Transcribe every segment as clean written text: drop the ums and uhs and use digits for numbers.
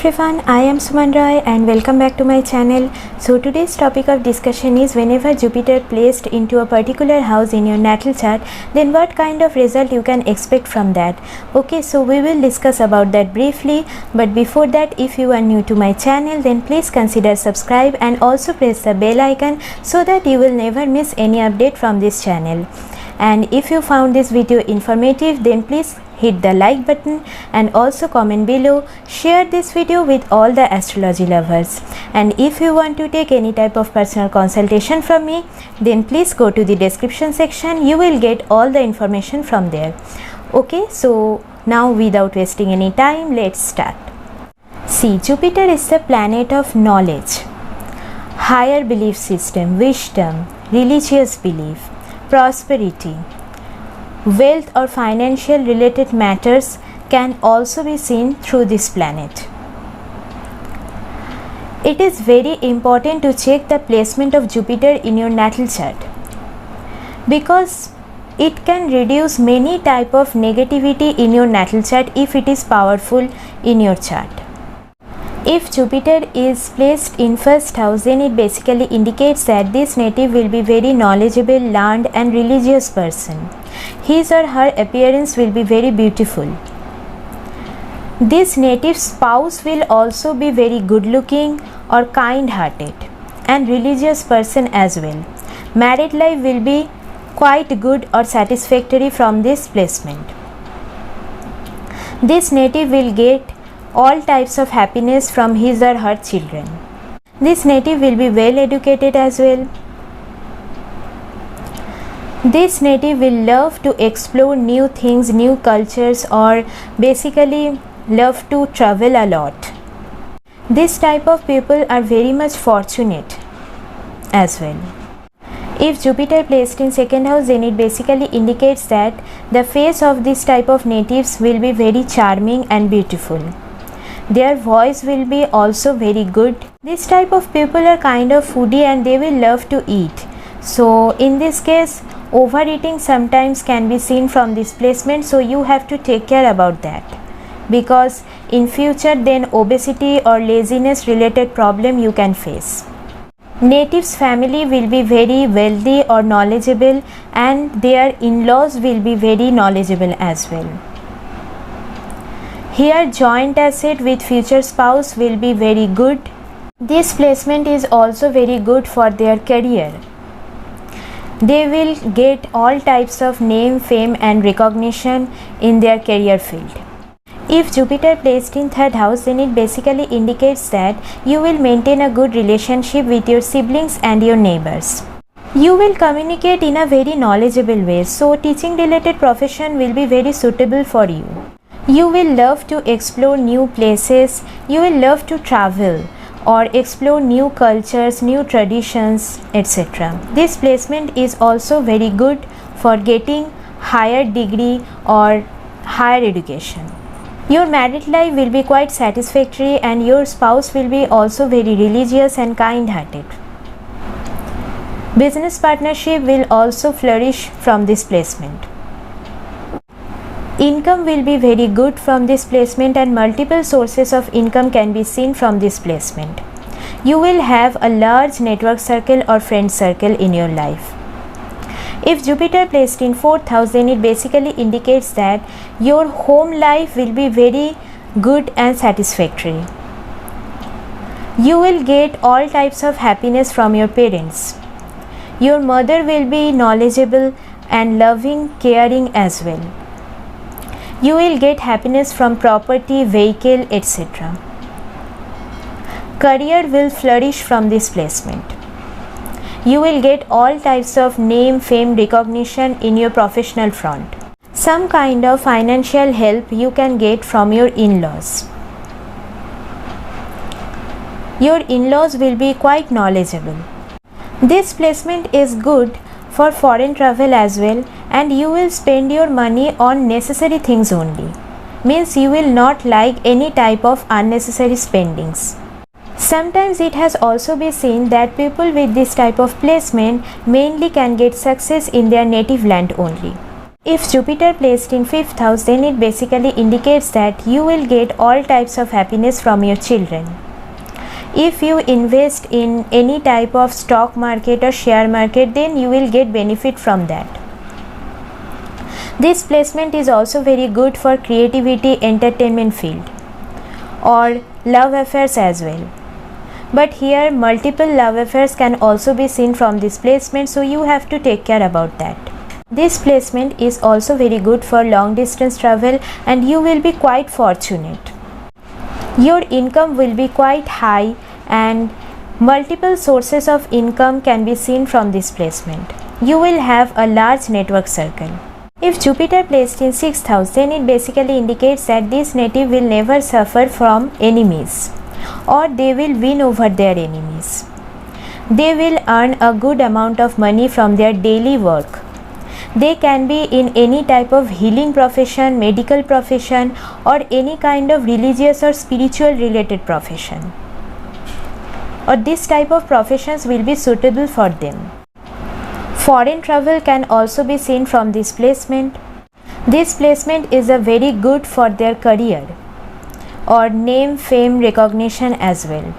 everyone, I am Suman Roy and welcome back to my channel. So today's topic of discussion is whenever Jupiter placed into a particular house in your natal chart, then what kind of result you can expect from that. Okay, so we will discuss about that briefly, but before that, if you are new to my channel, then please consider subscribe and also press the bell icon so that you will never miss any update from this channel. And if you found this video informative, then please hit the like button and also comment below. Share this video with all the astrology lovers. And if you want to take any type of personal consultation from me, then please go to the description section. You will get all the information from there. Okay, so now without wasting any time, let's start. See, Jupiter is the planet of knowledge, higher belief system, wisdom, religious belief, prosperity. Wealth or financial related matters can also be seen through this planet. It is very important to check the placement of Jupiter in your natal chart because it can reduce many type of negativity in your natal chart if it is powerful in your chart. If Jupiter is placed in first house, then it basically indicates that this native will be very knowledgeable, learned and religious person. His or her appearance will be very beautiful. This native spouse will also be very good looking or kind hearted and religious person as well. Married life will be quite good or satisfactory from this placement. This native will get all types of happiness from his or her children. This native will be well educated as well. This native will love to explore new things, new cultures, or basically love to travel a lot. This type of people are very much fortunate as well. If Jupiter placed in second house, then it basically indicates that the face of this type of natives will be very charming and beautiful. Their voice will be also very good. This type of people are kind of foodie and they will love to eat. So in this case, overeating sometimes can be seen from this placement, so you have to take care about that, because in future then obesity or laziness related problem you can face. Natives' family will be very wealthy or knowledgeable and their in-laws will be very knowledgeable as well. Here joint asset with future spouse will be very good. This placement is also very good for their career. They will get all types of name, fame and recognition in their career field. If Jupiter placed in third house, then it basically indicates that you will maintain a good relationship with your siblings and your neighbors. You will communicate in a very knowledgeable way, so teaching related profession will be very suitable for you. You will love to explore new places, you will love to travel or explore new cultures, new traditions, etc. This placement is also very good for getting higher degree or higher education. Your married life will be quite satisfactory and your spouse will be also very religious and kind-hearted. Business partnership will also flourish from this placement. Income will be very good from this placement and multiple sources of income can be seen from this placement. You will have a large network circle or friend circle in your life. If Jupiter placed in fourth house, then it basically indicates that your home life will be very good and satisfactory. You will get all types of happiness from your parents. Your mother will be knowledgeable and loving, caring as well. You will get happiness from property, vehicle, etc. Career will flourish from this placement. You will get all types of name, fame, recognition in your professional front. Some kind of financial help you can get from your in-laws. Your in-laws will be quite knowledgeable. This placement is good for foreign travel as well, and you will spend your money on necessary things only. Means you will not like any type of unnecessary spendings. Sometimes it has also been seen that people with this type of placement mainly can get success in their native land only. If Jupiter placed in 5th house, then it basically indicates that you will get all types of happiness from your children. If you invest in any type of stock market or share market, then you will get benefit from that. This placement is also very good for creativity, entertainment field or love affairs as well. But here multiple love affairs can also be seen from this placement, so you have to take care about that. This placement is also very good for long distance travel and you will be quite fortunate. Your income will be quite high and multiple sources of income can be seen from this placement. You will have a large network circle. If Jupiter placed in 6th house, then it basically indicates that this native will never suffer from enemies or they will win over their enemies. They will earn a good amount of money from their daily work. They can be in any type of healing profession, medical profession or any kind of religious or spiritual related profession. Or this type of professions will be suitable for them. Foreign travel can also be seen from this placement. This placement is a very good for their career or name, fame, recognition as well.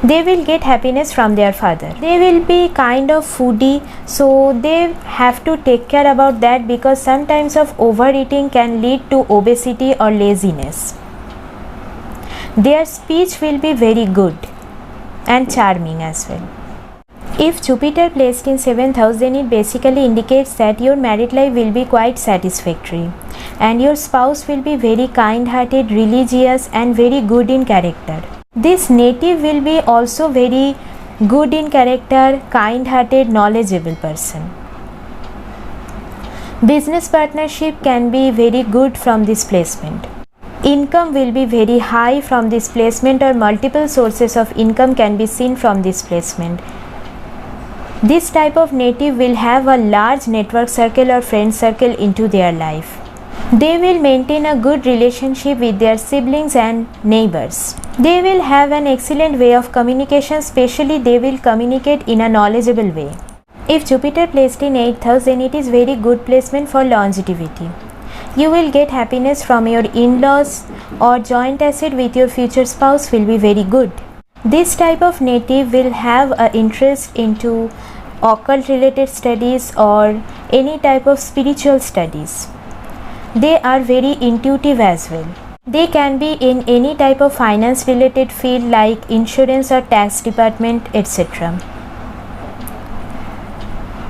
They will get happiness from their father. They will be kind of foodie, so they have to take care about that because sometimes of overeating can lead to obesity or laziness. Their speech will be very good and charming as well. If Jupiter placed in 7th house, then it basically indicates that your married life will be quite satisfactory and your spouse will be very kind-hearted, religious and very good in character. This native will be also very good in character, kind-hearted, knowledgeable person. Business partnership can be very good from this placement. Income will be very high from this placement or multiple sources of income can be seen from this placement. This type of native will have a large network circle or friend circle into their life. They will maintain a good relationship with their siblings and neighbors. They will have an excellent way of communication, especially they will communicate in a knowledgeable way. If Jupiter placed in 8th house, then it is very good placement for longevity. You will get happiness from your in-laws or joint asset with your future spouse will be very good. This type of native will have an interest into occult related studies or any type of spiritual studies. They are very intuitive as well. They can be in any type of finance related field like insurance or tax department, etc.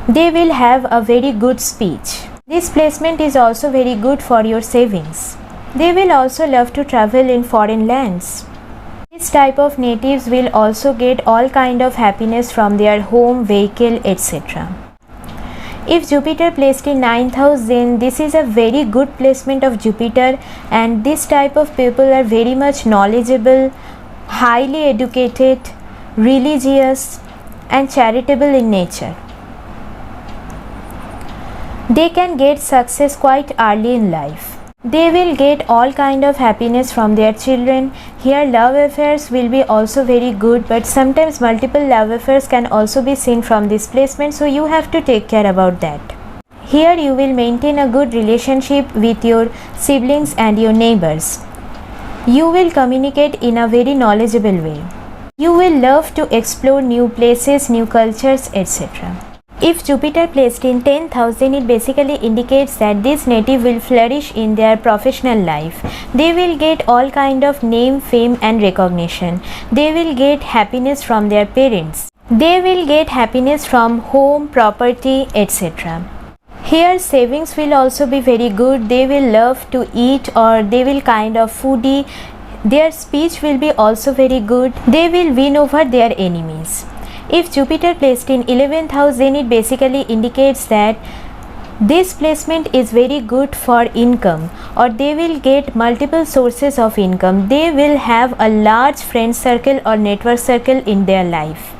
They will have a very good speech. This placement is also very good for your savings. They will also love to travel in foreign lands. This type of natives will also get all kind of happiness from their home, vehicle, etc. If Jupiter placed in 9th house, then this is a very good placement of Jupiter and this type of people are very much knowledgeable, highly educated, religious and charitable in nature. They can get success quite early in life. They will get all kind of happiness from their children. Here love affairs will be also very good, but sometimes multiple love affairs can also be seen from this placement, so you have to take care about that. Here you will maintain a good relationship with your siblings and your neighbors. You will communicate in a very knowledgeable way. You will love to explore new places, new cultures, etc. If Jupiter placed in 10th house, then it basically indicates that this native will flourish in their professional life. They will get all kind of name, fame and recognition. They will get happiness from their parents. They will get happiness from home, property, etc. Here savings will also be very good. They will love to eat or they will kind of foodie. Their speech will be also very good. They will win over their enemies. If Jupiter placed in 11th house, then it basically indicates that this placement is very good for income or they will get multiple sources of income. They will have a large friend circle or network circle in their life.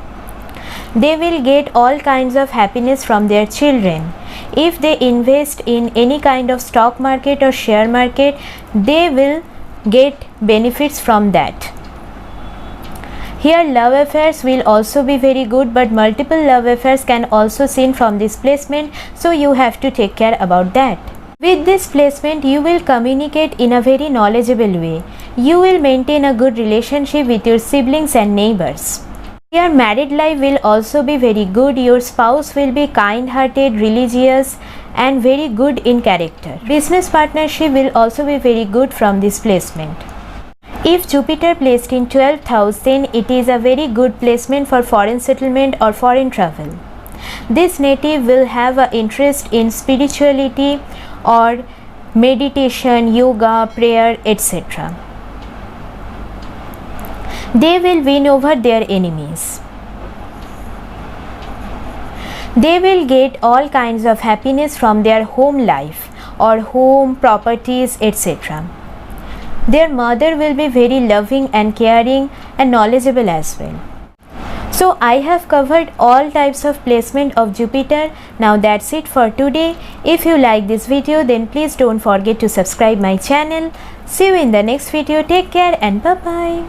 They will get all kinds of happiness from their children. If they invest in any kind of stock market or share market, they will get benefits from that. Here love affairs will also be very good, but multiple love affairs can also seen from this placement, so you have to take care about that. With this placement, you will communicate in a very knowledgeable way. You will maintain a good relationship with your siblings and neighbors. Your married life will also be very good. Your spouse will be kind-hearted, religious, and very good in character. Business partnership will also be very good from this placement. If Jupiter placed in 12th house, then it is a very good placement for foreign settlement or foreign travel. This native will have an interest in spirituality or meditation, yoga, prayer, etc. They will win over their enemies. They will get all kinds of happiness from their home life or home, properties, etc. Their mother will be very loving and caring and knowledgeable as well. So I have covered all types of placement of Jupiter. Now that's it for today. If you like this video, then please don't forget to subscribe my channel. See you in the next video. Take care and bye bye.